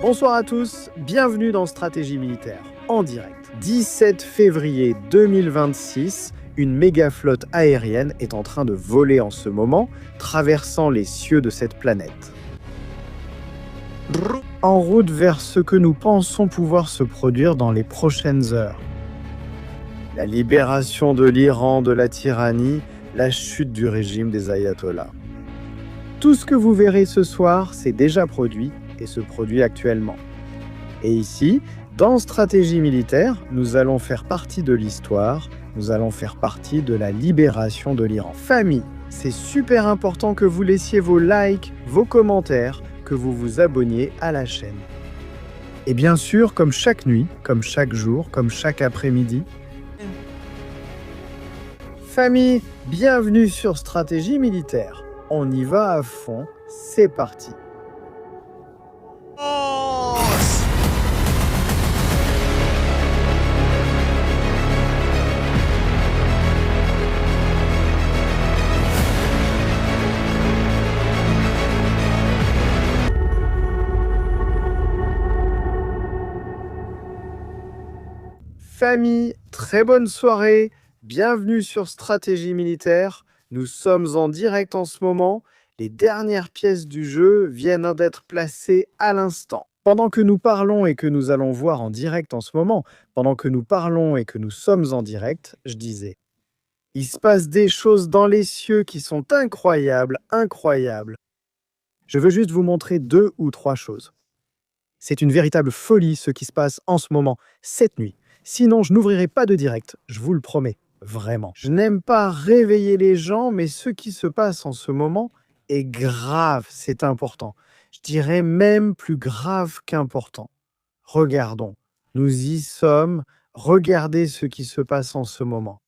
Bonsoir à tous, bienvenue dans Stratégie militaire, en direct. 17 février 2026, une méga flotte aérienne est en train de voler en ce moment, traversant les cieux de cette planète. En route vers ce que nous pensons pouvoir se produire dans les prochaines heures. La libération de l'Iran de la tyrannie, la chute du régime des ayatollahs. Tout ce que vous verrez ce soir, c'est déjà produit et se produit actuellement. Et ici, dans Stratégie militaire, nous allons faire partie de l'histoire, nous allons faire partie de la libération de l'Iran. Famille, c'est super important que vous laissiez vos likes, vos commentaires, que vous vous abonniez à la chaîne. Et bien sûr, comme chaque nuit, comme chaque jour, comme chaque après-midi, famille, bienvenue sur Stratégie militaire. On y va à fond, c'est parti. Famille, très bonne soirée, bienvenue sur Stratégie militaire. Nous sommes en direct en ce moment. Les dernières pièces du jeu viennent d'être placées à l'instant. Pendant que nous parlons et que nous allons voir en direct en ce moment, pendant que nous parlons et que nous sommes en direct, je disais, il se passe des choses dans les cieux qui sont incroyables, incroyables. Je veux juste vous montrer 2 ou 3 choses. C'est une véritable folie ce qui se passe en ce moment, cette nuit. Sinon, je n'ouvrirai pas de direct, je vous le promets, vraiment. Je n'aime pas réveiller les gens, mais ce qui se passe en ce moment est grave, c'est important. Je dirais même plus grave qu'important. Regardons, nous y sommes, regardez ce qui se passe en ce moment.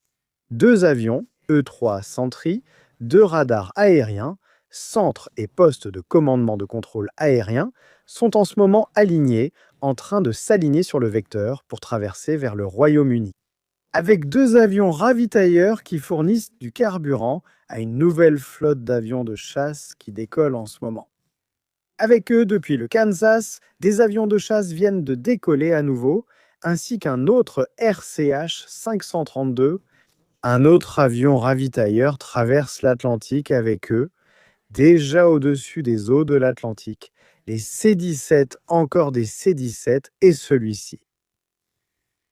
2 avions, E-3 Sentry, 2 radars aériens, centre et poste de commandement de contrôle aérien, sont en ce moment alignés, en train de s'aligner sur le vecteur pour traverser vers le Royaume-Uni. Avec 2 avions ravitailleurs qui fournissent du carburant à une nouvelle flotte d'avions de chasse qui décolle en ce moment. Avec eux, depuis le Kansas, des avions de chasse viennent de décoller à nouveau, ainsi qu'un autre RCH 532. Un autre avion ravitailleur traverse l'Atlantique avec eux, déjà au-dessus des eaux de l'Atlantique. Les C-17, encore des C-17 et celui-ci.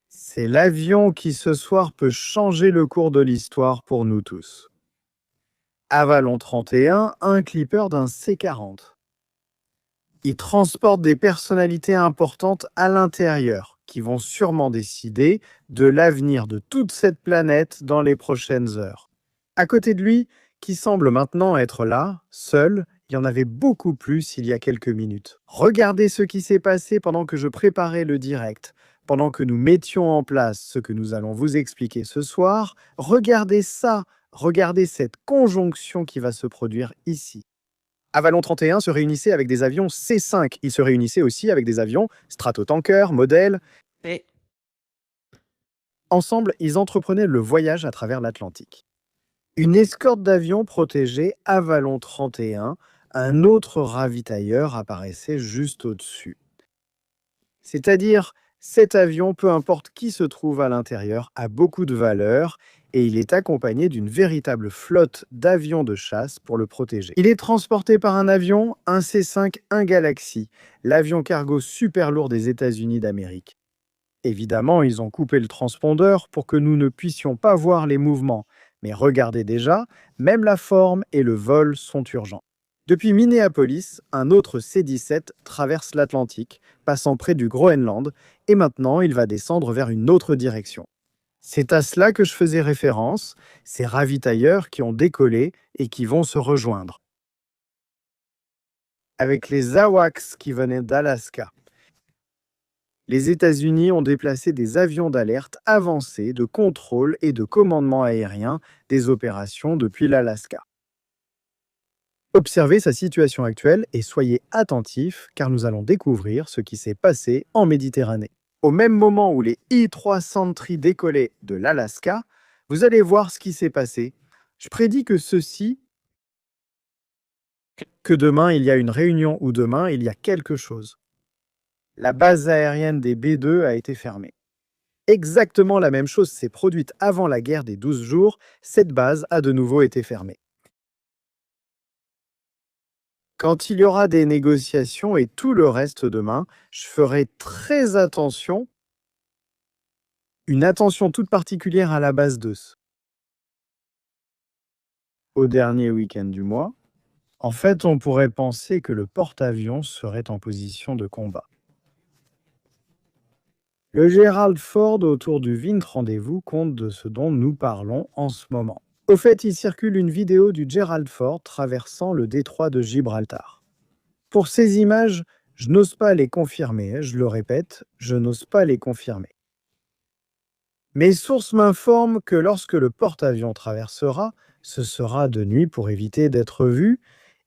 C'est l'avion qui ce soir peut changer le cours de l'histoire pour nous tous. Avalon 31, un clipper d'un C-40. Il transporte des personnalités importantes à l'intérieur qui vont sûrement décider de l'avenir de toute cette planète dans les prochaines heures. À côté de lui, qui semble maintenant être là, seul, il y en avait beaucoup plus il y a quelques minutes. Regardez ce qui s'est passé pendant que je préparais le direct, pendant que nous mettions en place ce que nous allons vous expliquer ce soir. Regardez ça, regardez cette conjonction qui va se produire ici. Avalon 31 se réunissait avec des avions C5. Il se réunissait aussi avec des avions Stratotanker, modèle. Et Ensemble, ils entreprenaient le voyage à travers l'Atlantique. Une escorte d'avions protégeait Avalon 31, un autre ravitailleur apparaissait juste au-dessus. C'est-à-dire, cet avion, peu importe qui se trouve à l'intérieur, a beaucoup de valeur et il est accompagné d'une véritable flotte d'avions de chasse pour le protéger. Il est transporté par un avion, un C-5, un Galaxy, l'avion cargo super lourd des États-Unis d'Amérique. Évidemment, ils ont coupé le transpondeur pour que nous ne puissions pas voir les mouvements. Mais regardez déjà, même la forme et le vol sont urgents. Depuis Minneapolis, un autre C-17 traverse l'Atlantique, passant près du Groenland, et maintenant il va descendre vers une autre direction. C'est à cela que je faisais référence, ces ravitailleurs qui ont décollé et qui vont se rejoindre. Avec les AWACS qui venaient d'Alaska. Les États-Unis ont déplacé des avions d'alerte avancés de contrôle et de commandement aérien des opérations depuis l'Alaska. Observez sa situation actuelle et soyez attentifs car nous allons découvrir ce qui s'est passé en Méditerranée. Au même moment où les I-3 Sentry décollaient de l'Alaska, vous allez voir ce qui s'est passé. Je prédis que demain il y a une réunion ou demain il y a quelque chose. La base aérienne des B2 a été fermée. Exactement la même chose s'est produite avant la guerre des 12 jours. Cette base a de nouveau été fermée. Quand il y aura des négociations et tout le reste demain, je ferai très attention, une attention toute particulière à la base 2. Au dernier week-end du mois, en fait, on pourrait penser que le porte-avions serait en position de combat. Le Gerald Ford autour du Vint Rendez-vous compte de ce dont nous parlons en ce moment. Au fait, il circule une vidéo du Gerald Ford traversant le détroit de Gibraltar. Pour ces images, je n'ose pas les confirmer, je le répète, je n'ose pas les confirmer. Mes sources m'informent que lorsque le porte-avions traversera, ce sera de nuit pour éviter d'être vu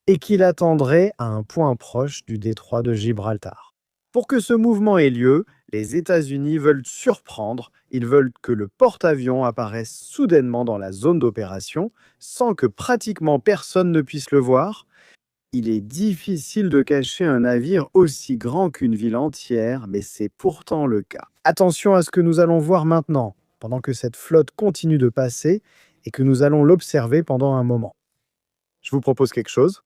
et qu'il attendrait à un point proche du détroit de Gibraltar. Pour que ce mouvement ait lieu, les États-Unis veulent surprendre, ils veulent que le porte-avions apparaisse soudainement dans la zone d'opération, sans que pratiquement personne ne puisse le voir. Il est difficile de cacher un navire aussi grand qu'une ville entière, mais c'est pourtant le cas. Attention à ce que nous allons voir maintenant, pendant que cette flotte continue de passer et que nous allons l'observer pendant un moment. Je vous propose quelque chose.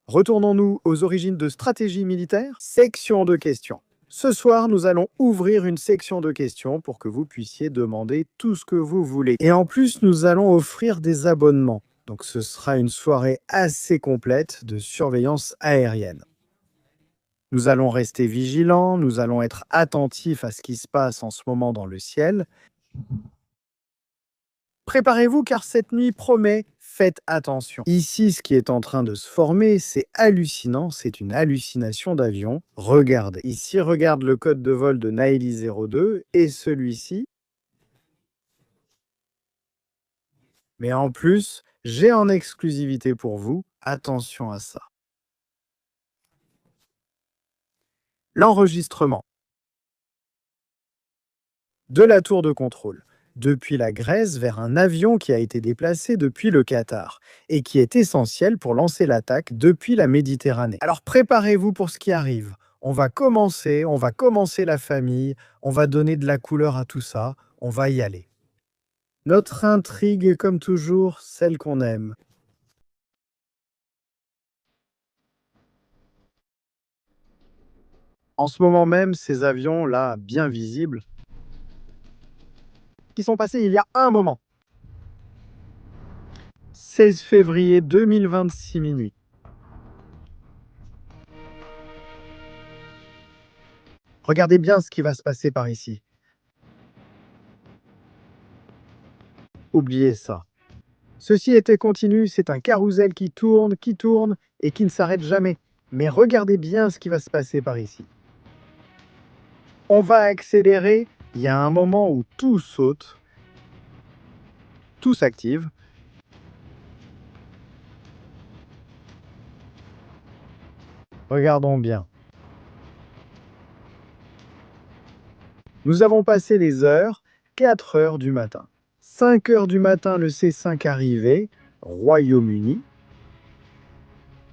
Retournons-nous aux origines de stratégie militaire. Section de questions. Ce soir, nous allons ouvrir une section de questions pour que vous puissiez demander tout ce que vous voulez. Et en plus, nous allons offrir des abonnements. Donc ce sera une soirée assez complète de surveillance aérienne. Nous allons rester vigilants, nous allons être attentifs à ce qui se passe en ce moment dans le ciel. Préparez-vous car cette nuit promet, faites attention. Ici, ce qui est en train de se former, c'est hallucinant, c'est une hallucination d'avion. Regardez. Ici, regarde le code de vol de Naili 02 et celui-ci. Mais en plus, j'ai en exclusivité pour vous, attention à ça. L'enregistrement de la tour de contrôle, depuis la Grèce vers un avion qui a été déplacé depuis le Qatar et qui est essentiel pour lancer l'attaque depuis la Méditerranée. Alors préparez-vous pour ce qui arrive. On va commencer la famille, on va donner de la couleur à tout ça, on va y aller. Notre intrigue, comme toujours, celle qu'on aime. En ce moment même, ces avions-là, bien visibles, qui sont passés il y a un moment. 16 février 2026 minuit. Regardez bien ce qui va se passer par ici. Oubliez ça. Ceci était continu, c'est un carrousel qui tourne et qui ne s'arrête jamais. Mais regardez bien ce qui va se passer par ici. On va accélérer, il y a un moment où tout saute, tout s'active. Regardons bien. Nous avons passé les heures, 4 heures du matin. 5 heures du matin, le C5 arrivait, Royaume-Uni.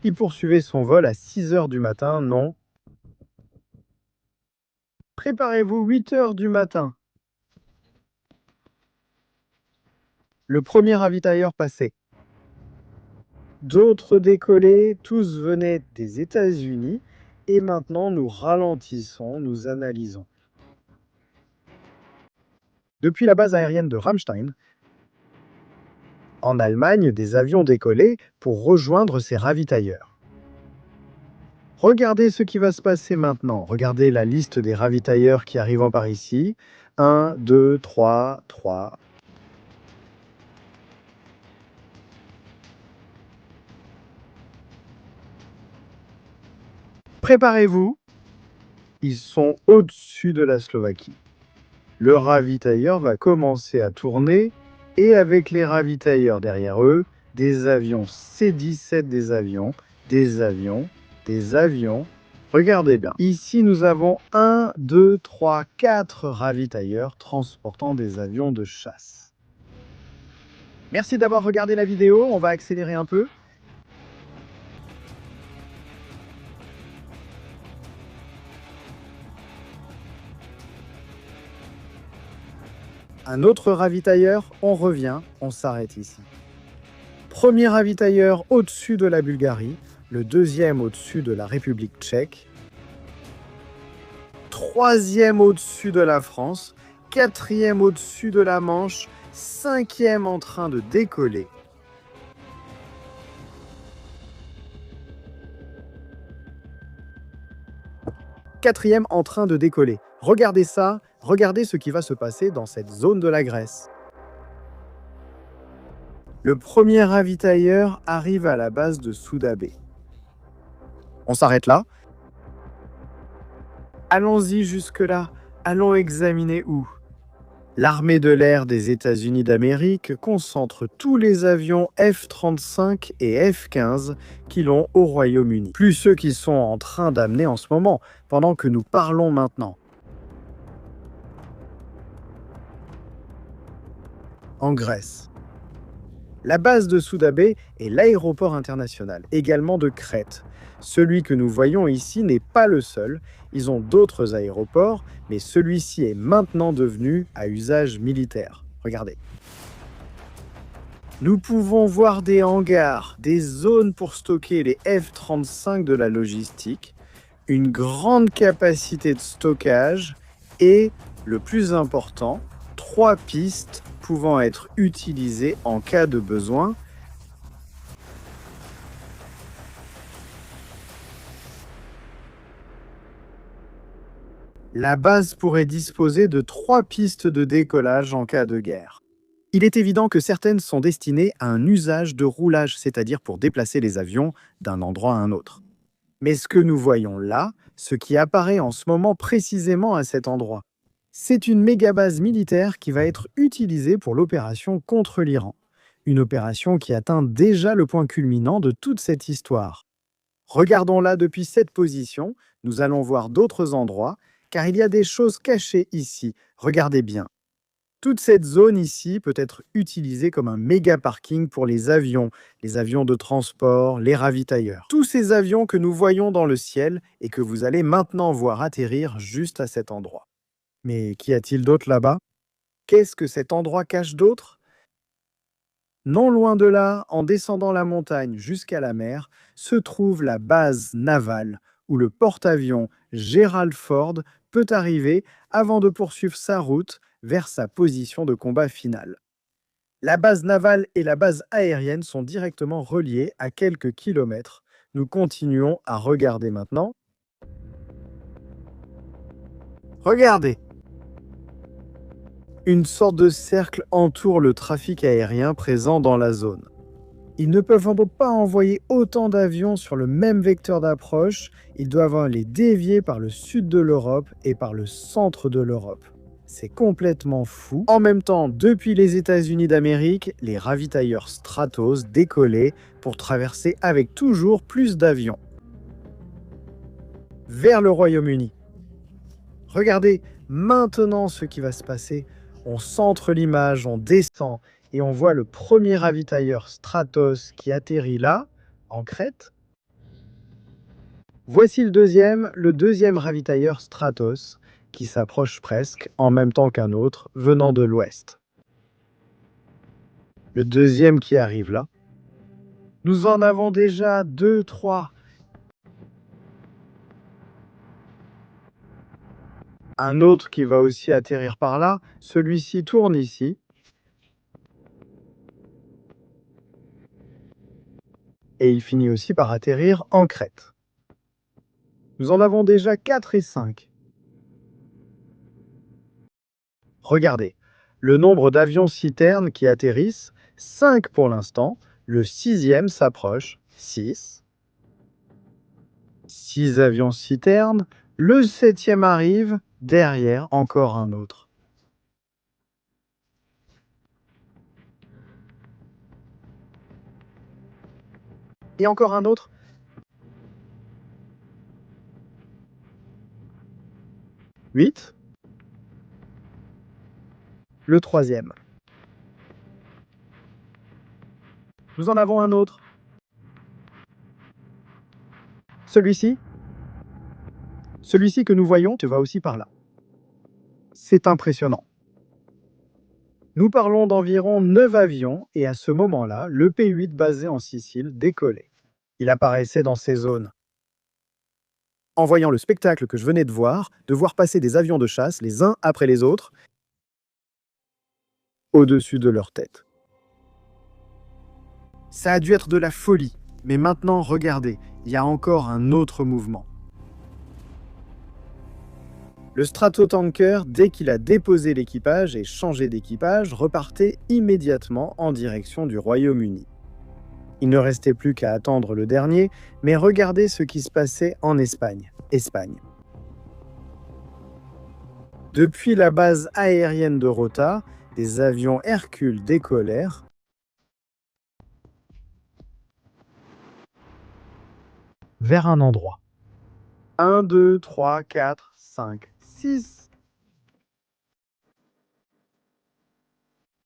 Il poursuivait son vol à 6 heures du matin, non. Préparez-vous, 8 heures du matin. Le premier ravitailleur passait. D'autres décollaient, tous venaient des États-Unis. Et maintenant, nous ralentissons, nous analysons. Depuis la base aérienne de Ramstein, en Allemagne, des avions décollaient pour rejoindre ces ravitailleurs. Regardez ce qui va se passer maintenant. Regardez la liste des ravitailleurs qui arrivent par ici. 1, 2, 3, 3. Préparez-vous. Ils sont au-dessus de la Slovaquie. Le ravitailleur va commencer à tourner et avec les ravitailleurs derrière eux, des avions C-17, des avions. Regardez bien. Ici, nous avons 1, 2, 3, 4 ravitailleurs transportant des avions de chasse. Merci d'avoir regardé la vidéo. On va accélérer un peu. Un autre ravitailleur, on revient, on s'arrête ici. Premier ravitailleur au-dessus de la Bulgarie, le deuxième au-dessus de la République tchèque, troisième au-dessus de la France, quatrième au-dessus de la Manche, cinquième en train de décoller. Quatrième en train de décoller. Regardez ça, regardez ce qui va se passer dans cette zone de la Grèce. Le premier ravitailleur arrive à la base de Soudabé. On s'arrête là. Allons-y jusque-là. Allons examiner où. L'armée de l'air des États-Unis d'Amérique concentre tous les avions F-35 et F-15 qui l'ont au Royaume-Uni, plus ceux qui sont en train d'amener en ce moment, pendant que nous parlons maintenant. En Grèce. La base de Soudabé est l'aéroport international, également de Crète. Celui que nous voyons ici n'est pas le seul, ils ont d'autres aéroports, mais celui-ci est maintenant devenu à usage militaire. Regardez. Nous pouvons voir des hangars, des zones pour stocker les F-35 de la logistique, une grande capacité de stockage et, le plus important, 3 pistes pouvant être utilisées en cas de besoin. La base pourrait disposer de 3 pistes de décollage en cas de guerre. Il est évident que certaines sont destinées à un usage de roulage, c'est-à-dire pour déplacer les avions d'un endroit à un autre. Mais ce que nous voyons là, ce qui apparaît en ce moment précisément à cet endroit, c'est une méga-base militaire qui va être utilisée pour l'opération contre l'Iran. Une opération qui atteint déjà le point culminant de toute cette histoire. Regardons-la depuis cette position, nous allons voir d'autres endroits, car il y a des choses cachées ici. Regardez bien. Toute cette zone ici peut être utilisée comme un méga parking pour les avions de transport, les ravitailleurs. Tous ces avions que nous voyons dans le ciel et que vous allez maintenant voir atterrir juste à cet endroit. Mais qu'y a-t-il d'autre là-bas? Qu'est-ce que cet endroit cache d'autre? Non loin de là, en descendant la montagne jusqu'à la mer, se trouve la base navale, où le porte-avions Gerald Ford peut arriver avant de poursuivre sa route vers sa position de combat finale. La base navale et la base aérienne sont directement reliées à quelques kilomètres. Nous continuons à regarder maintenant. Regardez! Une sorte de cercle entoure le trafic aérien présent dans la zone. Ils ne peuvent pas envoyer autant d'avions sur le même vecteur d'approche, ils doivent les dévier par le sud de l'Europe et par le centre de l'Europe. C'est complètement fou. En même temps, depuis les États-Unis d'Amérique, les ravitailleurs Stratos décollaient pour traverser avec toujours plus d'avions vers le Royaume-Uni. Regardez maintenant ce qui va se passer. On centre l'image, on descend et on voit le premier ravitailleur Stratos qui atterrit là, en Crète. Voici le deuxième ravitailleur Stratos qui s'approche presque en même temps qu'un autre venant de l'ouest. Le deuxième qui arrive là. Nous en avons déjà 2, 3. Un autre qui va aussi atterrir par là. Celui-ci tourne ici. Et il finit aussi par atterrir en Crète. Nous en avons déjà 4 et 5. Regardez, le nombre d'avions citernes qui atterrissent, 5 pour l'instant. Le 6e s'approche, 6. 6 avions citernes. Le 7e arrive, derrière encore un autre. Et encore un autre. Huit. Le 3e. Nous en avons un autre. Celui-ci que nous voyons, tu vas aussi par là. C'est impressionnant. Nous parlons d'environ 9 avions et à ce moment-là, le P-8 basé en Sicile décollait. Il apparaissait dans ces zones. En voyant le spectacle que je venais de voir passer des avions de chasse les uns après les autres au-dessus de leur tête. Ça a dû être de la folie, mais maintenant, regardez, il y a encore un autre mouvement. Le stratotanker, dès qu'il a déposé l'équipage et changé d'équipage, repartait immédiatement en direction du Royaume-Uni. Il ne restait plus qu'à attendre le dernier, mais regardez ce qui se passait en Espagne. Depuis la base aérienne de Rota, des avions Hercule décollèrent vers un endroit. 1, 2, 3, 4, 5, 6.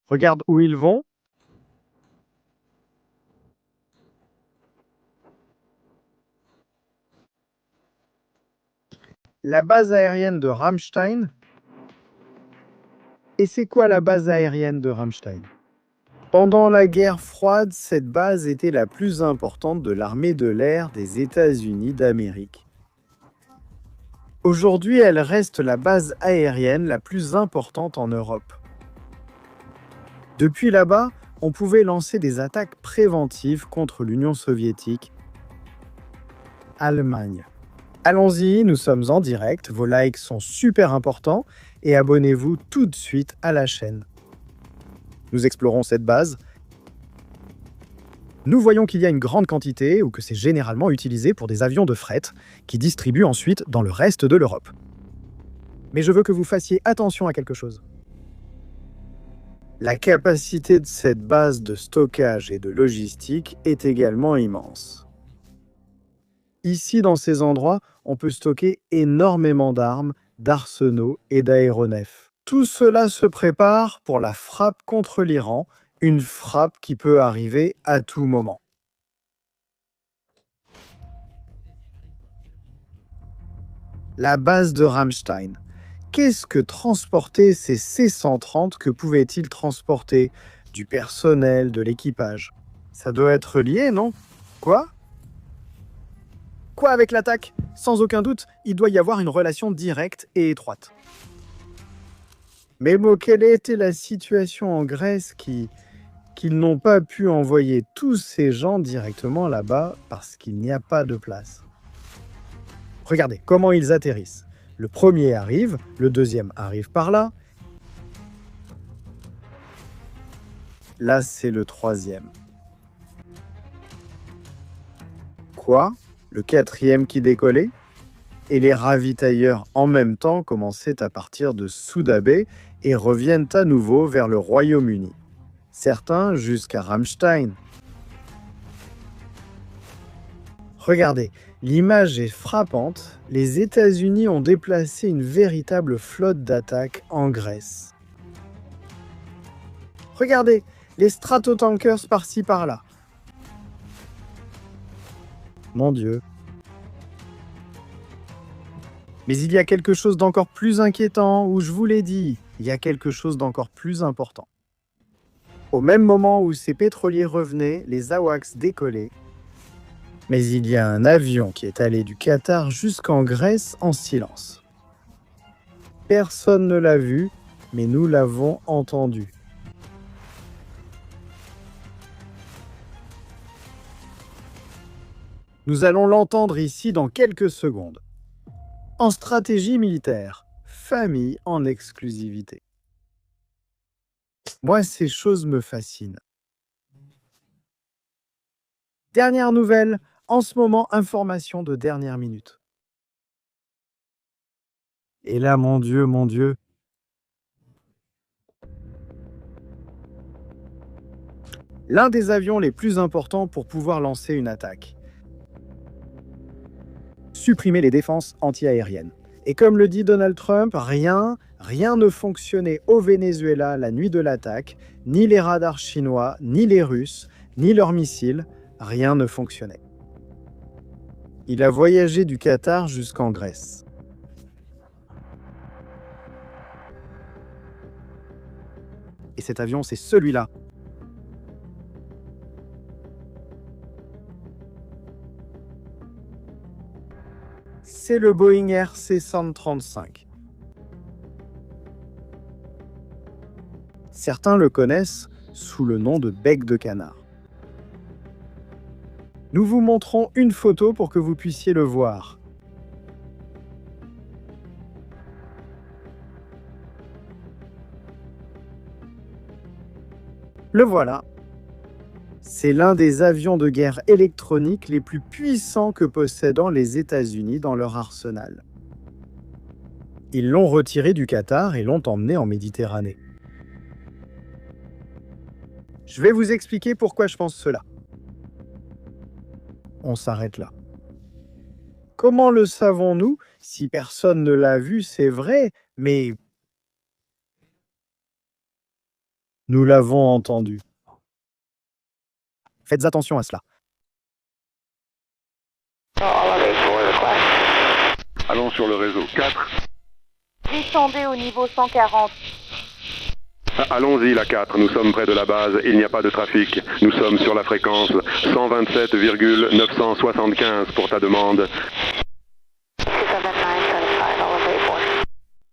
Regarde où ils vont. La base aérienne de Ramstein. Et c'est quoi la base aérienne de Ramstein? Pendant la guerre froide, cette base était la plus importante de l'armée de l'air des États-Unis d'Amérique. Aujourd'hui, elle reste la base aérienne la plus importante en Europe. Depuis là-bas, on pouvait lancer des attaques préventives contre l'Union soviétique, Allemagne. Allons-y, nous sommes en direct, vos likes sont super importants et abonnez-vous tout de suite à la chaîne. Nous explorons cette base. Nous voyons qu'il y a une grande quantité ou que c'est généralement utilisé pour des avions de fret qui distribuent ensuite dans le reste de l'Europe. Mais je veux que vous fassiez attention à quelque chose. La capacité de cette base de stockage et de logistique est également immense. Ici, dans ces endroits, on peut stocker énormément d'armes, d'arsenaux et d'aéronefs. Tout cela se prépare pour la frappe contre l'Iran, une frappe qui peut arriver à tout moment. La base de Ramstein. Qu'est-ce que transporter ces C-130? Que pouvaient-ils transporter? Du personnel, de l'équipage? Ça doit être lié, non? Quoi avec l'attaque? Sans aucun doute, il doit y avoir une relation directe et étroite. Mais bon, quelle était la situation en Grèce qu'ils n'ont pas pu envoyer tous ces gens directement là-bas parce qu'il n'y a pas de place? Regardez comment ils atterrissent. Le premier arrive, le deuxième arrive par là. Là, c'est le troisième. Quoi? Le quatrième qui décollait? Et les ravitailleurs en même temps commençaient à partir de Souda Bay et reviennent à nouveau vers le Royaume-Uni. Certains jusqu'à Ramstein. Regardez, l'image est frappante. Les États-Unis ont déplacé une véritable flotte d'attaque en Grèce. Regardez, les stratotankers par-ci par-là. Mon Dieu. Mais il y a quelque chose d'encore plus inquiétant, où je vous l'ai dit, il y a quelque chose d'encore plus important. Au même moment où ces pétroliers revenaient, les AWACS décollaient. Mais il y a un avion qui est allé du Qatar jusqu'en Grèce en silence. Personne ne l'a vu, mais nous l'avons entendu. Nous allons l'entendre ici dans quelques secondes. En stratégie militaire, famille en exclusivité. Moi, ces choses me fascinent. Dernière nouvelle, en ce moment, information de dernière minute. Et là, mon Dieu. L'un des avions les plus importants pour pouvoir lancer une attaque. Supprimer les défenses antiaériennes. Et comme le dit Donald Trump, rien ne fonctionnait au Venezuela la nuit de l'attaque, ni les radars chinois, ni les Russes, ni leurs missiles, rien ne fonctionnait. Il a voyagé du Qatar jusqu'en Grèce. Et cet avion, c'est celui-là. C'est le Boeing RC-135. Certains le connaissent sous le nom de bec de canard. Nous vous montrons une photo pour que vous puissiez le voir. Le voilà. C'est l'un des avions de guerre électroniques les plus puissants que possédent les États-Unis dans leur arsenal. Ils l'ont retiré du Qatar et l'ont emmené en Méditerranée. Je vais vous expliquer pourquoi je pense cela. On s'arrête là. Comment le savons-nous? Si personne ne l'a vu, c'est vrai, mais nous l'avons entendu. Faites attention à cela. Allons sur le réseau. 4. Descendez au niveau 140. Allons-y, la 4. Nous sommes près de la base. Il n'y a pas de trafic. Nous sommes sur la fréquence 127,975 pour ta demande.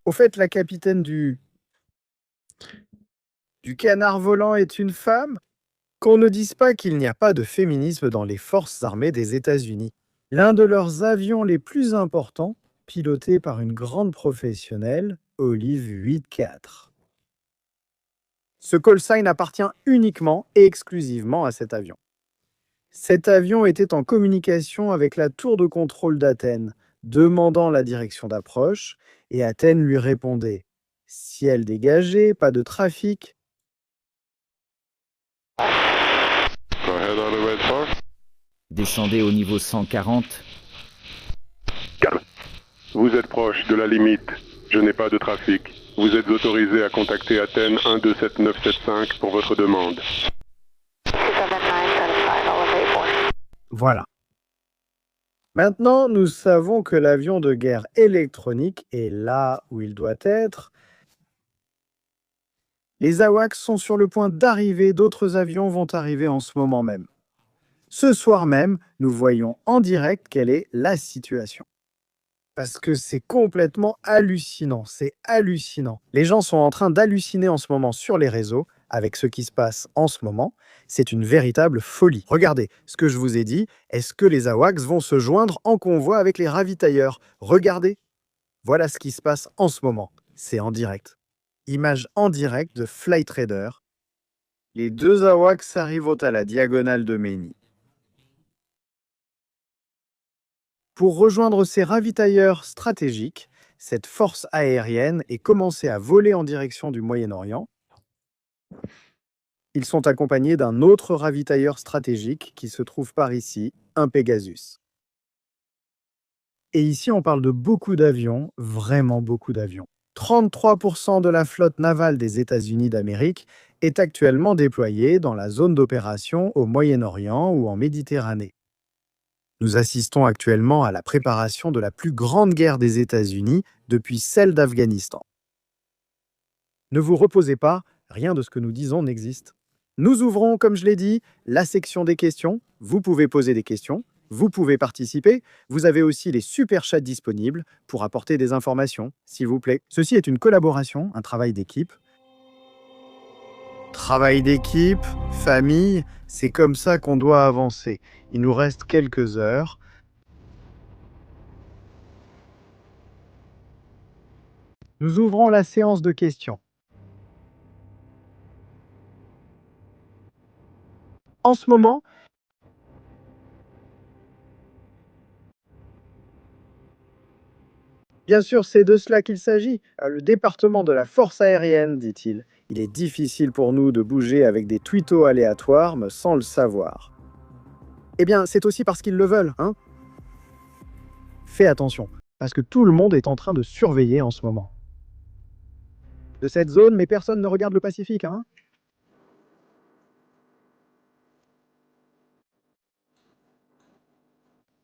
Au fait, la capitaine du canard volant est une femme? Qu'on ne dise pas qu'il n'y a pas de féminisme dans les forces armées des États-Unis. L'un de leurs avions les plus importants, piloté par une grande professionnelle, Olive 8-4. Ce call sign appartient uniquement et exclusivement à cet avion. Cet avion était en communication avec la tour de contrôle d'Athènes, demandant la direction d'approche, et Athènes lui répondait « Ciel dégagé, pas de trafic ». Descendez au niveau 140. Calme. Vous êtes proche de la limite. Je n'ai pas de trafic. Vous êtes autorisé à contacter Athènes 127975 pour votre demande. Voilà. Maintenant, nous savons que l'avion de guerre électronique est là où il doit être. Les AWACS sont sur le point d'arriver, d'autres avions vont arriver en ce moment même. Ce soir même, nous voyons en direct quelle est la situation. Parce que c'est complètement hallucinant, c'est hallucinant. Les gens sont en train d'halluciner en ce moment sur les réseaux avec ce qui se passe en ce moment. C'est une véritable folie. Regardez ce que je vous ai dit. Est-ce que les AWACS vont se joindre en convoi avec les ravitailleurs? Regardez. Voilà ce qui se passe en ce moment. C'est en direct. Image en direct de Flightradar. Les deux AWACS arrivent à la diagonale de Méni. Pour rejoindre ces ravitailleurs stratégiques, cette force aérienne est commencée à voler en direction du Moyen-Orient. Ils sont accompagnés d'un autre ravitailleur stratégique qui se trouve par ici, un Pegasus. Et ici, on parle de beaucoup d'avions, vraiment beaucoup d'avions. 33% de la flotte navale des États-Unis d'Amérique est actuellement déployée dans la zone d'opération au Moyen-Orient ou en Méditerranée. Nous assistons actuellement à la préparation de la plus grande guerre des États-Unis depuis celle d'Afghanistan. Ne vous reposez pas, rien de ce que nous disons n'existe. Nous ouvrons, comme je l'ai dit, la section des questions. Vous pouvez poser des questions, vous pouvez participer. Vous avez aussi les super chats disponibles pour apporter des informations, s'il vous plaît. Ceci est une collaboration, un travail d'équipe. Travail d'équipe, famille, c'est comme ça qu'on doit avancer. Il nous reste quelques heures. Nous ouvrons la séance de questions. En ce moment, bien sûr, c'est de cela qu'il s'agit. Le département de la force aérienne, dit-il. Il est difficile pour nous de bouger avec des twittos aléatoires, mais sans le savoir. Eh bien, c'est aussi parce qu'ils le veulent, hein? Fais attention, parce que tout le monde est en train de surveiller en ce moment. De cette zone, mais personne ne regarde le Pacifique, hein?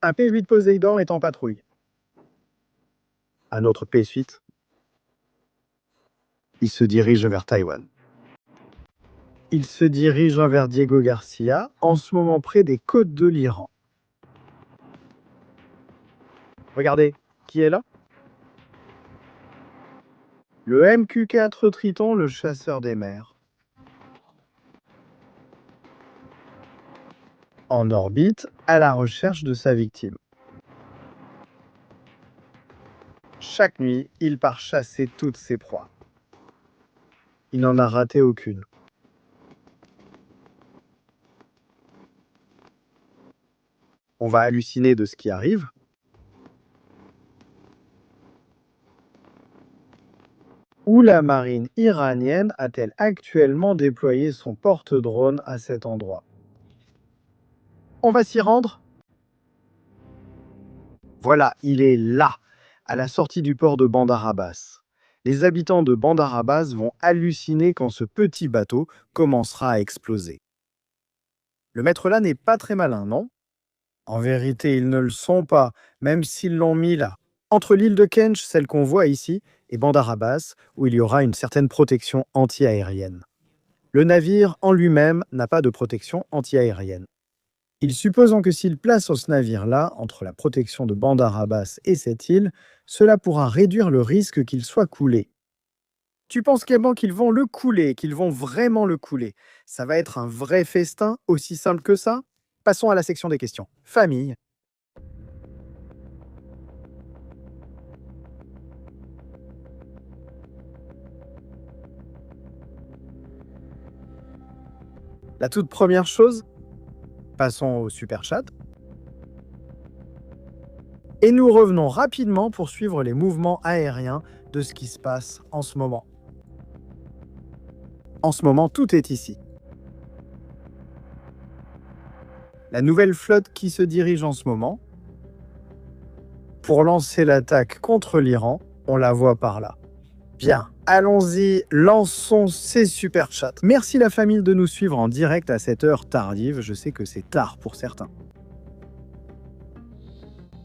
Un P-8 Poséidon est en patrouille. Un autre P-8. Il se dirige vers Taïwan. Il se dirige vers Diego Garcia, en ce moment près des côtes de l'Iran. Regardez, qui est là? Le MQ-4 Triton, le chasseur des mers. En orbite, à la recherche de sa victime. Chaque nuit, il part chasser toutes ses proies. Il n'en a raté aucune. On va halluciner de ce qui arrive. Où la marine iranienne a-t-elle actuellement déployé son porte-drone à cet endroit? On va s'y rendre? Voilà, il est là, à la sortie du port de Bandar Abbas. Les habitants de Bandar Abbas vont halluciner quand ce petit bateau commencera à exploser. Le maître là n'est pas très malin, non? En vérité, ils ne le sont pas, même s'ils l'ont mis là. Entre l'île de Kench, celle qu'on voit ici, et Bandar Abbas, où il y aura une certaine protection anti-aérienne. Le navire en lui-même n'a pas de protection anti-aérienne. Ils supposent que s'ils placent ce navire-là, entre la protection de Bandar Abbas et cette île, cela pourra réduire le risque qu'il soit coulé. Tu penses vraiment qu'ils vont le couler, qu'ils vont vraiment le couler? Ça va être un vrai festin, aussi simple que ça? Passons à la section des questions. Famille. La toute première chose, passons au super chat. Et nous revenons rapidement pour suivre les mouvements aériens de ce qui se passe en ce moment. En ce moment, tout est ici. La nouvelle flotte qui se dirige en ce moment pour lancer l'attaque contre l'Iran, on la voit par là. Bien, allons-y, lançons ces super chats. Merci la famille de nous suivre en direct à cette heure tardive, je sais que c'est tard pour certains.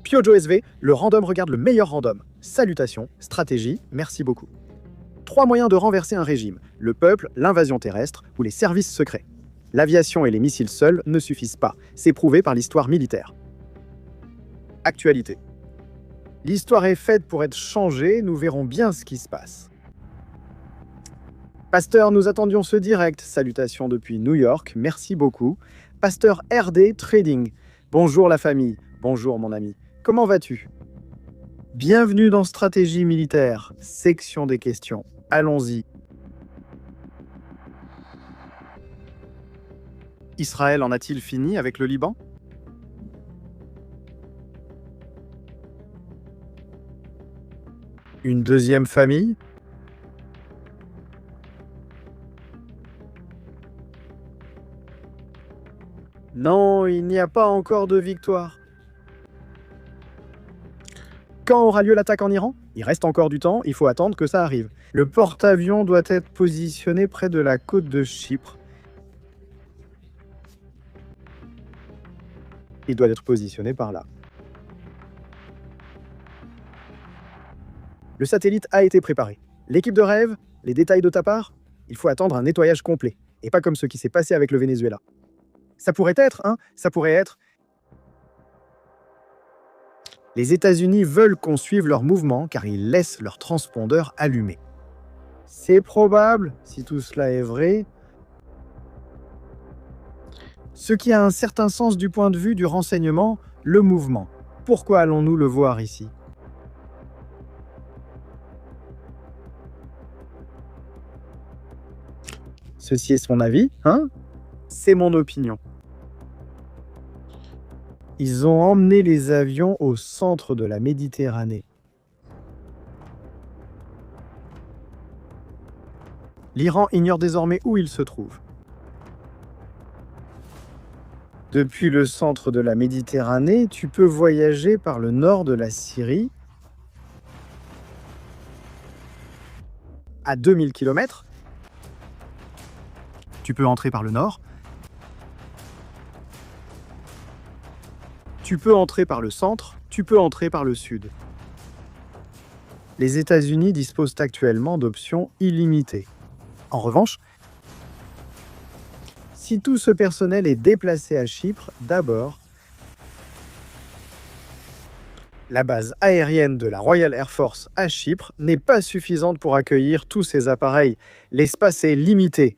Piojo SV, le random regarde le meilleur random. Salutations, stratégie, merci beaucoup. 3 moyens de renverser un régime, le peuple, l'invasion terrestre ou les services secrets. L'aviation et les missiles seuls ne suffisent pas, c'est prouvé par l'histoire militaire. Actualité. L'histoire est faite pour être changée, nous verrons bien ce qui se passe. Pasteur, nous attendions ce direct. Salutations depuis New York, merci beaucoup. Pasteur RD Trading. Bonjour la famille, bonjour mon ami. Comment vas-tu? Bienvenue dans Stratégie militaire, section des questions. Allons-y. Israël en a-t-il fini avec le Liban? Une deuxième famille? Non, il n'y a pas encore de victoire. Quand aura lieu l'attaque en Iran? Il reste encore du temps, il faut attendre que ça arrive. Le porte-avions doit être positionné près de la côte de Chypre. Il doit être positionné par là. Le satellite a été préparé. L'équipe de rêve, les détails de ta part, il faut attendre un nettoyage complet, et pas comme ce qui s'est passé avec le Venezuela. Ça pourrait être, ça pourrait être... Les États-Unis veulent qu'on suive leur mouvement car ils laissent leur transpondeur allumé. C'est probable, si tout cela est vrai, ce qui a un certain sens du point de vue du renseignement, le mouvement. Pourquoi allons-nous le voir ici? Ceci est son avis, C'est mon opinion. Ils ont emmené les avions au centre de la Méditerranée. L'Iran ignore désormais où il se trouve. Depuis le centre de la Méditerranée, tu peux voyager par le nord de la Syrie à 2000 km. Tu peux entrer par le nord. Tu peux entrer par le centre. Tu peux entrer par le sud. Les États-Unis disposent actuellement d'options illimitées. En revanche, Si tout ce personnel est déplacé à Chypre, d'abord, la base aérienne de la Royal Air Force à Chypre n'est pas suffisante pour accueillir tous ces appareils. L'espace est limité.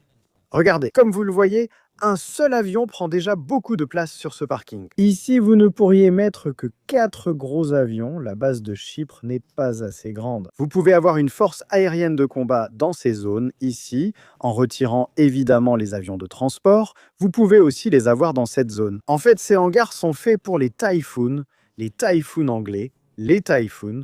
Regardez, comme vous le voyez, un seul avion prend déjà beaucoup de place sur ce parking. Ici, vous ne pourriez mettre que 4 gros avions. La base de Chypre n'est pas assez grande. Vous pouvez avoir une force aérienne de combat dans ces zones, ici, en retirant évidemment les avions de transport. Vous pouvez aussi les avoir dans cette zone. En fait, ces hangars sont faits pour les Typhoon anglais, les Typhoon.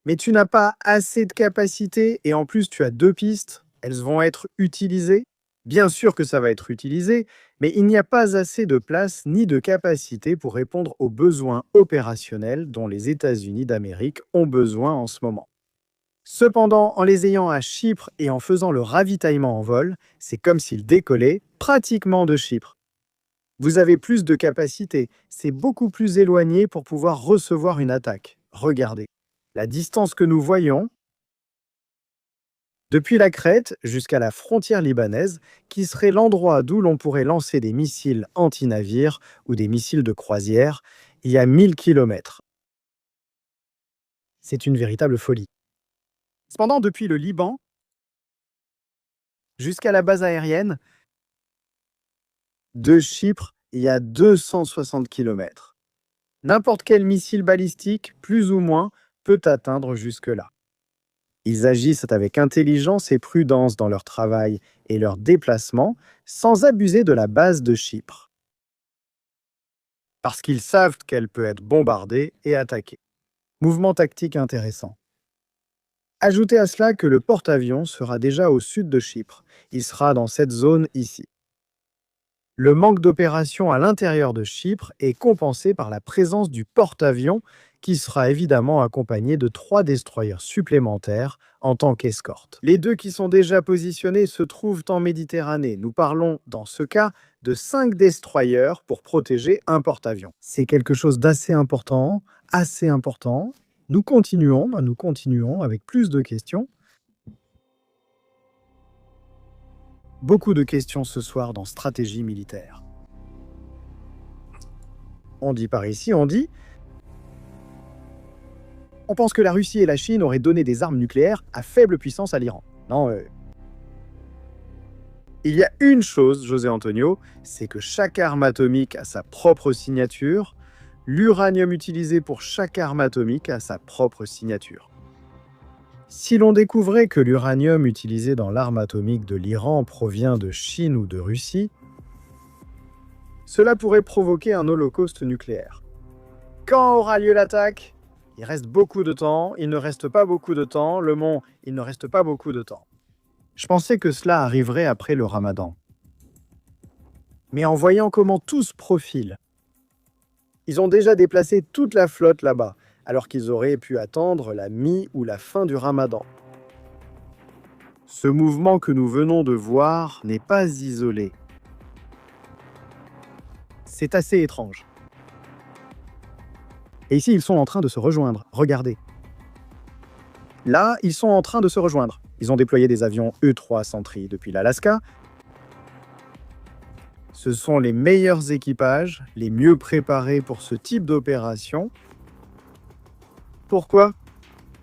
Mais tu n'as pas assez de capacité et en plus tu as 2 pistes. Elles vont être utilisées. Bien sûr que ça va être utilisé, mais il n'y a pas assez de place ni de capacité pour répondre aux besoins opérationnels dont les États-Unis d'Amérique ont besoin en ce moment. Cependant, en les ayant à Chypre et en faisant le ravitaillement en vol, c'est comme s'ils décollaient pratiquement de Chypre. Vous avez plus de capacité, c'est beaucoup plus éloigné pour pouvoir recevoir une attaque. Regardez, la distance que nous voyons, depuis la Crète jusqu'à la frontière libanaise, qui serait l'endroit d'où l'on pourrait lancer des missiles anti-navires ou des missiles de croisière, il y a 1000 km. C'est une véritable folie. Cependant, depuis le Liban jusqu'à la base aérienne de Chypre, il y a 260 km. N'importe quel missile balistique, plus ou moins, peut atteindre jusque-là. Ils agissent avec intelligence et prudence dans leur travail et leur déplacement, sans abuser de la base de Chypre. Parce qu'ils savent qu'elle peut être bombardée et attaquée. Mouvement tactique intéressant. Ajoutez à cela que le porte-avions sera déjà au sud de Chypre. Il sera dans cette zone ici. Le manque d'opération à l'intérieur de Chypre est compensé par la présence du porte-avions qui sera évidemment accompagné de 3 destroyers supplémentaires en tant qu'escorte. Les 2 qui sont déjà positionnés se trouvent en Méditerranée. Nous parlons dans ce cas de 5 destroyers pour protéger un porte-avions. C'est quelque chose d'assez important, assez important. Nous continuons avec plus de questions. Beaucoup de questions ce soir dans stratégie militaire. On dit par ici, on pense que la Russie et la Chine auraient donné des armes nucléaires à faible puissance à l'Iran. Non, Il y a une chose, José Antonio, c'est que chaque arme atomique a sa propre signature. L'uranium utilisé pour chaque arme atomique a sa propre signature. Si l'on découvrait que l'uranium utilisé dans l'arme atomique de l'Iran provient de Chine ou de Russie, cela pourrait provoquer un holocauste nucléaire. Quand aura lieu l'attaque ? Il reste beaucoup de temps, il ne reste pas beaucoup de temps, il ne reste pas beaucoup de temps. Je pensais que cela arriverait après le Ramadan. Mais en voyant comment tout se profile, ils ont déjà déplacé toute la flotte là-bas, alors qu'ils auraient pu attendre la mi- ou la fin du Ramadan. Ce mouvement que nous venons de voir n'est pas isolé. C'est assez étrange. Et ici, ils sont en train de se rejoindre. Regardez. Là, ils sont en train de se rejoindre. Ils ont déployé des avions E-3 Sentry depuis l'Alaska. Ce sont les meilleurs équipages, les mieux préparés pour ce type d'opération. Pourquoi ?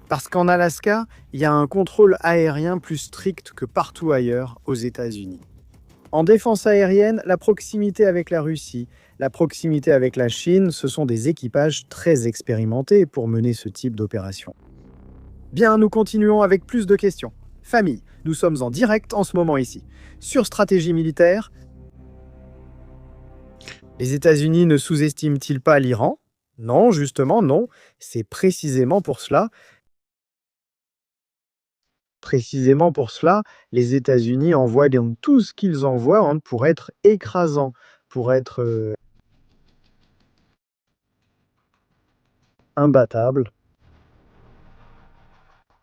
Parce qu'en Alaska, il y a un contrôle aérien plus strict que partout ailleurs aux États-Unis. En défense aérienne, la proximité avec la Russie, la proximité avec la Chine, ce sont des équipages très expérimentés pour mener ce type d'opération. Bien, nous continuons avec plus de questions. Famille, nous sommes en direct en ce moment ici. Sur stratégie militaire, les États-Unis ne sous-estiment-ils pas l'Iran ? Non, justement, non. C'est précisément pour cela. Précisément pour cela, les États-Unis envoient donc tout ce qu'ils envoient pour être écrasants, pour être imbattables.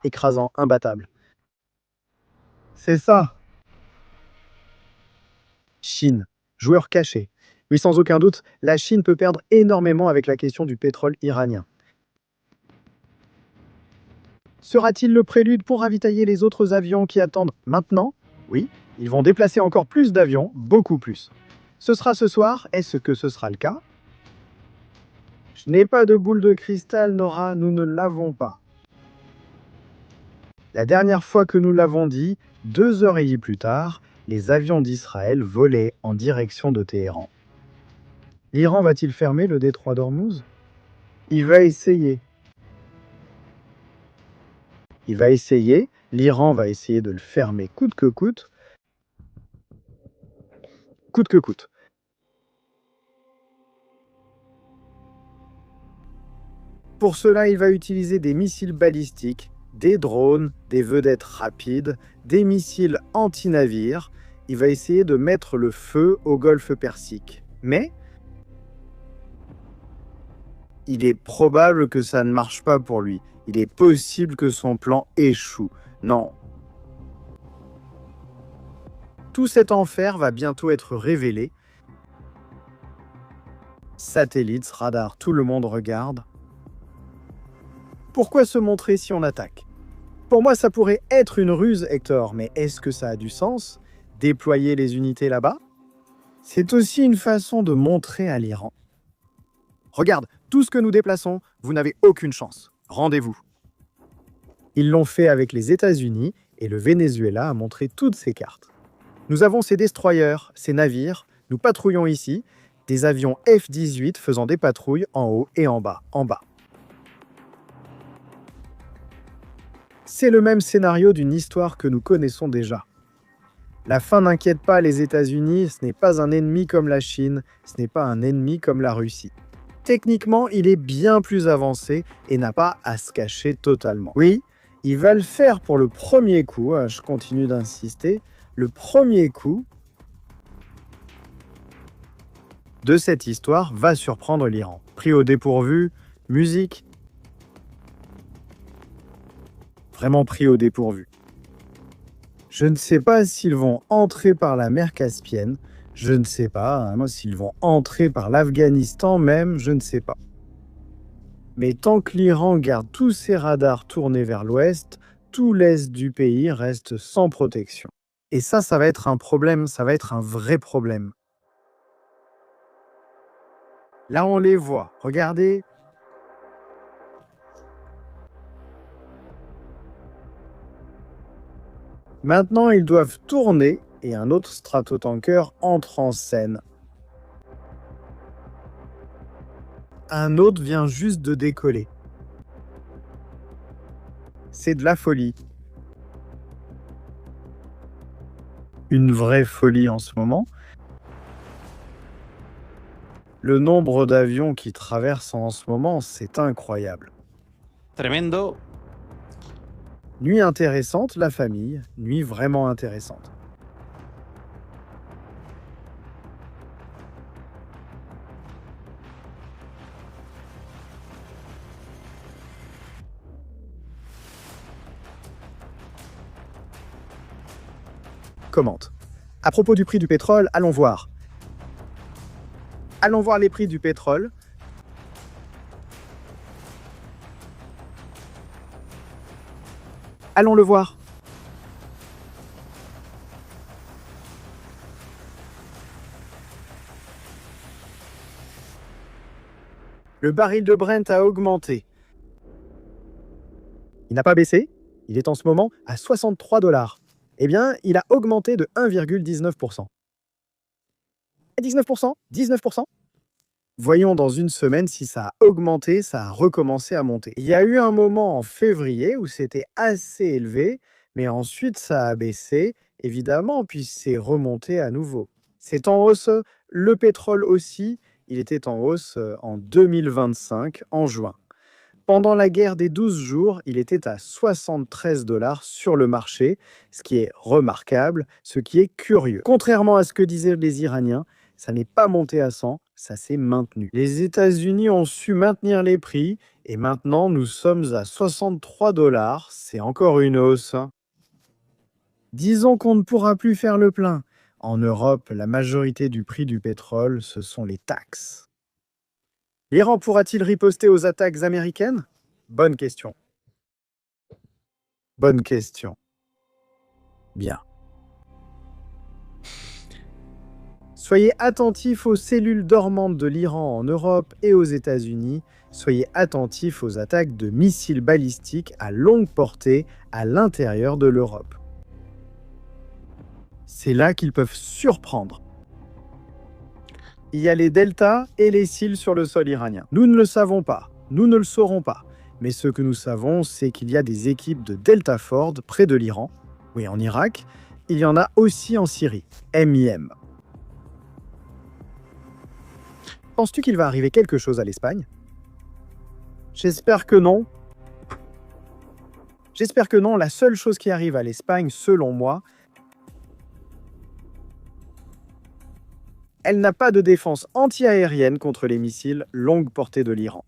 Écrasant, imbattable. C'est ça. Chine, joueur caché. Oui, sans aucun doute, la Chine peut perdre énormément avec la question du pétrole iranien. Sera-t-il le prélude pour ravitailler les autres avions qui attendent maintenant ? Oui. Ils vont déplacer encore plus d'avions, beaucoup plus. Ce sera ce soir, est-ce que ce sera le cas? Je n'ai pas de boule de cristal, Nora, nous ne l'avons pas. La dernière fois que nous l'avons dit, 2 heures et demie plus tard, les avions d'Israël volaient en direction de Téhéran. L'Iran va-t-il fermer le détroit d'Ormuz? Il va essayer. L'Iran va essayer de le fermer coûte que coûte. Coûte que coûte. Pour cela, il va utiliser des missiles balistiques, des drones, des vedettes rapides, des missiles anti-navires. Il va essayer de mettre le feu au golfe Persique. Mais il est probable que ça ne marche pas pour lui. Il est possible que son plan échoue. Non. Tout cet enfer va bientôt être révélé. Satellites, radars, tout le monde regarde. Pourquoi se montrer si on attaque? Pour moi, ça pourrait être une ruse, Hector, mais est-ce que ça a du sens? Déployer les unités là-bas? C'est aussi une façon de montrer à l'Iran. Regarde, tout ce que nous déplaçons, vous n'avez aucune chance. Rendez-vous. Ils l'ont fait avec les États-Unis et le Venezuela a montré toutes ses cartes. Nous avons ces destroyers, ces navires, nous patrouillons ici, des avions F-18 faisant des patrouilles en haut et en bas, C'est le même scénario d'une histoire que nous connaissons déjà. La fin n'inquiète pas les États-Unis, ce n'est pas un ennemi comme la Chine, ce n'est pas un ennemi comme la Russie. Techniquement, il est bien plus avancé et n'a pas à se cacher totalement. Oui, il va le faire pour le premier coup, je continue d'insister, le premier coup de cette histoire va surprendre l'Iran. Pris au dépourvu, musique, vraiment pris au dépourvu. Je ne sais pas s'ils vont entrer par la mer Caspienne, je ne sais pas, moi s'ils vont entrer par l'Afghanistan même, je ne sais pas. Mais tant que l'Iran garde tous ses radars tournés vers l'ouest, tout l'est du pays reste sans protection. Et ça va être un problème, ça va être un vrai problème. Là, on les voit, regardez. Maintenant, ils doivent tourner et un autre stratotanker entre en scène. Un autre vient juste de décoller. C'est de la folie. Une vraie folie en ce moment. Le nombre d'avions qui traversent en ce moment, c'est incroyable. Tremendo. Nuit intéressante, la famille. Nuit vraiment intéressante. Commente. À propos du prix du pétrole, allons voir. Allons voir les prix du pétrole. Allons le voir. Le baril de Brent a augmenté. Il n'a pas baissé. Il est en ce moment à 63 $. Eh bien, il a augmenté de 1,19%. 19%? 19%? Voyons dans une semaine si ça a augmenté, ça a recommencé à monter. Il y a eu un moment en février où c'était assez élevé, mais ensuite ça a baissé, évidemment, puis c'est remonté à nouveau. C'est en hausse, le pétrole aussi, il était en hausse en 2025, en juin. Pendant la guerre des 12 jours, il était à 73 $ sur le marché, ce qui est remarquable, ce qui est curieux. Contrairement à ce que disaient les Iraniens, ça n'est pas monté à 100, ça s'est maintenu. Les États-Unis ont su maintenir les prix et maintenant nous sommes à 63 $. C'est encore une hausse. Disons qu'on ne pourra plus faire le plein. En Europe, la majorité du prix du pétrole, ce sont les taxes. L'Iran pourra-t-il riposter aux attaques américaines? Bonne question. Bonne question. Bien. Soyez attentifs aux cellules dormantes de l'Iran en Europe et aux États-Unis. Soyez attentifs aux attaques de missiles balistiques à longue portée à l'intérieur de l'Europe. C'est là qu'ils peuvent surprendre. Il y a les deltas et les cils sur le sol iranien. Nous ne le savons pas, nous ne le saurons pas. Mais ce que nous savons, c'est qu'il y a des équipes de Delta Force près de l'Iran, oui en Irak. Il y en a aussi en Syrie, MIM. Penses-tu qu'il va arriver quelque chose à l'Espagne? J'espère que non. J'espère que non. La seule chose qui arrive à l'Espagne, selon moi, elle n'a pas de défense anti-aérienne contre les missiles longue portée de l'Iran.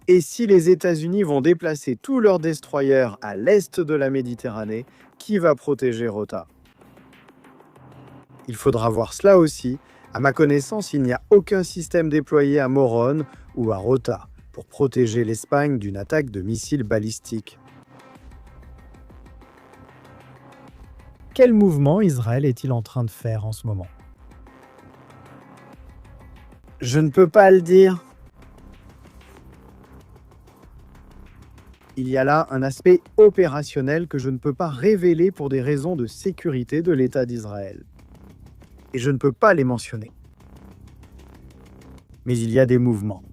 Et si les États-Unis vont déplacer tous leurs destroyers à l'est de la Méditerranée, qui va protéger Rota? Il faudra voir cela aussi. À ma connaissance, il n'y a aucun système déployé à Morón ou à Rota pour protéger l'Espagne d'une attaque de missiles balistiques. Quel mouvement Israël est-il en train de faire en ce moment? Je ne peux pas le dire. Il y a là un aspect opérationnel que je ne peux pas révéler pour des raisons de sécurité de l'État d'Israël. Et je ne peux pas les mentionner. Mais il y a des mouvements.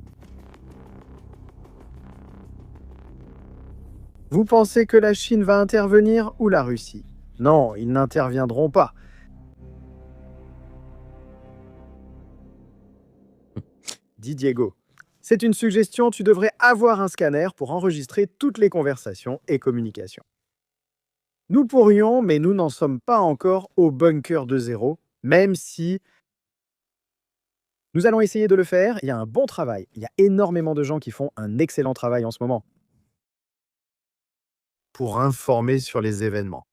Vous pensez que la Chine va intervenir ou la Russie? Non, ils n'interviendront pas. Dit Diego. C'est une suggestion, tu devrais avoir un scanner pour enregistrer toutes les conversations et communications. Nous pourrions, mais nous n'en sommes pas encore au bunker de zéro, même si nous allons essayer de le faire. Il y a un bon travail. Il y a énormément de gens qui font un excellent travail en ce moment pour informer sur les événements.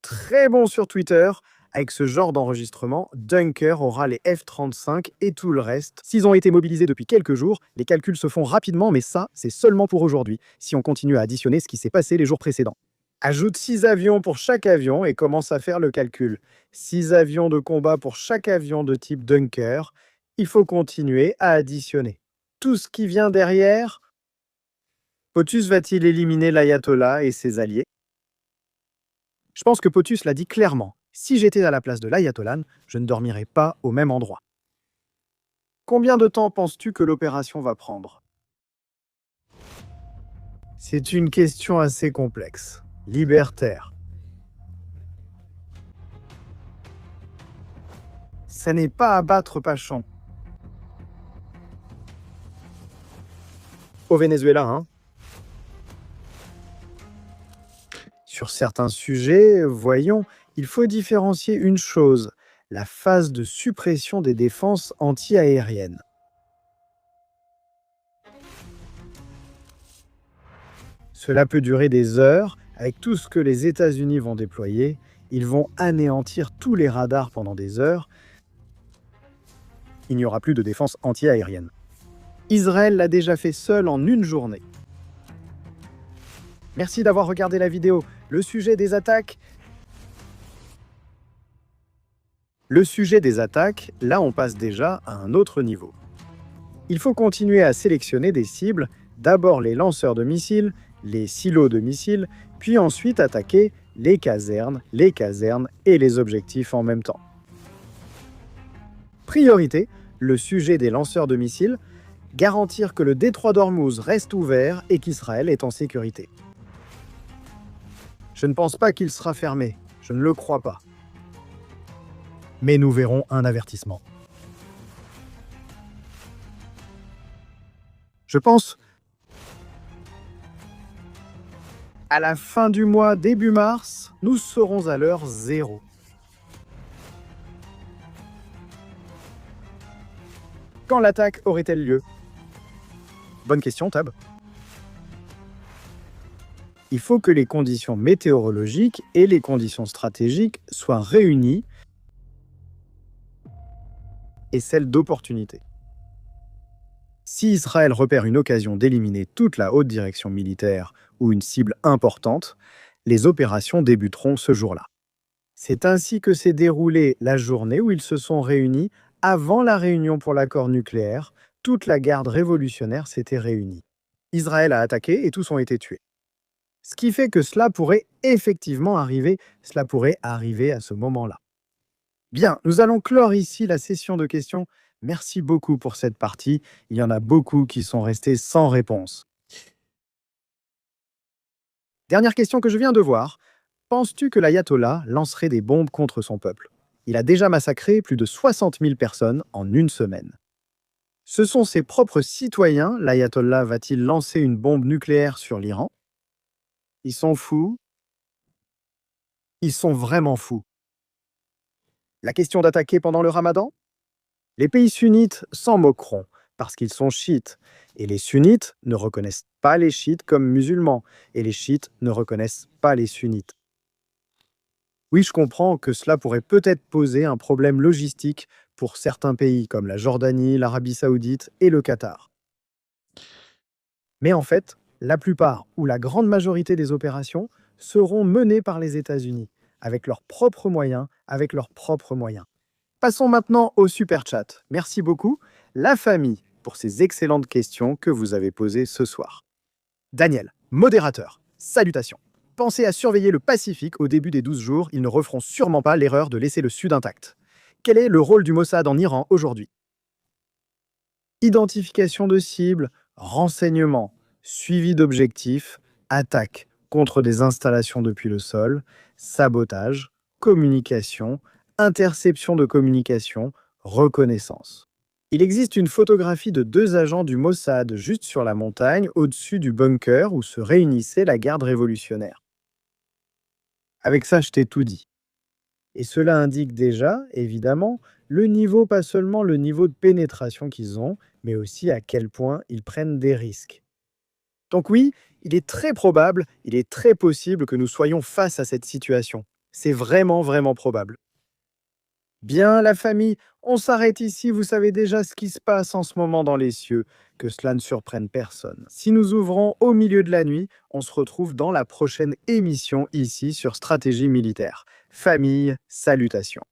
Très bon sur Twitter. Avec ce genre d'enregistrement, Dunker aura les F-35 et tout le reste. S'ils ont été mobilisés depuis quelques jours, les calculs se font rapidement, mais ça, c'est seulement pour aujourd'hui, si on continue à additionner ce qui s'est passé les jours précédents. Ajoute 6 avions pour chaque avion et commence à faire le calcul. 6 avions de combat pour chaque avion de type Dunker. Il faut continuer à additionner. Tout ce qui vient derrière, POTUS va-t-il éliminer l'ayatollah et ses alliés? Je pense que POTUS l'a dit clairement. Si j'étais à la place de l'ayatollah, je ne dormirais pas au même endroit. Combien de temps penses-tu que l'opération va prendre? C'est une question assez complexe. Libertaire. Ça n'est pas abattre Pachon. Au Venezuela, hein? Sur certains sujets, voyons, il faut différencier une chose, la phase de suppression des défenses anti-aériennes. Cela peut durer des heures. Avec tout ce que les États-Unis vont déployer, ils vont anéantir tous les radars pendant des heures. Il n'y aura plus de défense anti-aérienne. Israël l'a déjà fait seul en une journée. Merci d'avoir regardé la vidéo. Le sujet des attaques, là on passe déjà à un autre niveau. Il faut continuer à sélectionner des cibles, d'abord les lanceurs de missiles, les silos de missiles, puis ensuite attaquer les casernes et les objectifs en même temps. Priorité, le sujet des lanceurs de missiles, garantir que le détroit d'Ormuz reste ouvert et qu'Israël est en sécurité. Je ne pense pas qu'il sera fermé, je ne le crois pas. Mais nous verrons un avertissement. Je pense à la fin du mois, début mars, nous serons à l'heure 0. Quand l'attaque aurait-elle lieu? Bonne question, Tab. Il faut que les conditions météorologiques et les conditions stratégiques soient réunies et celles d'opportunité. Si Israël repère une occasion d'éliminer toute la haute direction militaire ou une cible importante, les opérations débuteront ce jour-là. C'est ainsi que s'est déroulée la journée où ils se sont réunis avant la réunion pour l'accord nucléaire. Toute la garde révolutionnaire s'était réunie. Israël a attaqué et tous ont été tués. Ce qui fait que cela pourrait effectivement arriver, à ce moment-là. Bien, nous allons clore ici la session de questions. Merci beaucoup pour cette partie. Il y en a beaucoup qui sont restés sans réponse. Dernière question que je viens de voir. Penses-tu que l'ayatollah lancerait des bombes contre son peuple? Il a déjà massacré plus de 60 000 personnes en une semaine. Ce sont ses propres citoyens. L'ayatollah va-t-il lancer une bombe nucléaire sur l'Iran? Ils sont fous. Ils sont vraiment fous. La question d'attaquer pendant le ramadan? Les pays sunnites s'en moqueront parce qu'ils sont chiites. Et les sunnites ne reconnaissent pas les chiites comme musulmans. Et les chiites ne reconnaissent pas les sunnites. Oui, je comprends que cela pourrait peut-être poser un problème logistique pour certains pays comme la Jordanie, l'Arabie Saoudite et le Qatar. Mais en fait, la plupart ou la grande majorité des opérations seront menées par les États-Unis, avec leurs propres moyens, Passons maintenant au super chat. Merci beaucoup, la famille, pour ces excellentes questions que vous avez posées ce soir. Daniel, modérateur, salutations. Pensez à surveiller le Pacifique au début des 12 jours, ils ne referont sûrement pas l'erreur de laisser le Sud intact. Quel est le rôle du Mossad en Iran aujourd'hui? Identification de cibles, renseignement, suivi d'objectifs, attaque contre des installations depuis le sol, sabotage, communication, interception de communication, reconnaissance. Il existe une photographie de 2 agents du Mossad juste sur la montagne, au-dessus du bunker où se réunissait la garde révolutionnaire. Avec ça, je t'ai tout dit. Et cela indique déjà, évidemment, le niveau, pas seulement le niveau de pénétration qu'ils ont, mais aussi à quel point ils prennent des risques. Donc oui, il est très probable, il est très possible que nous soyons face à cette situation. C'est vraiment, vraiment probable. Bien, la famille, on s'arrête ici, vous savez déjà ce qui se passe en ce moment dans les cieux, que cela ne surprenne personne. Si nous ouvrons au milieu de la nuit, on se retrouve dans la prochaine émission ici sur Stratégie militaire. Famille, salutations.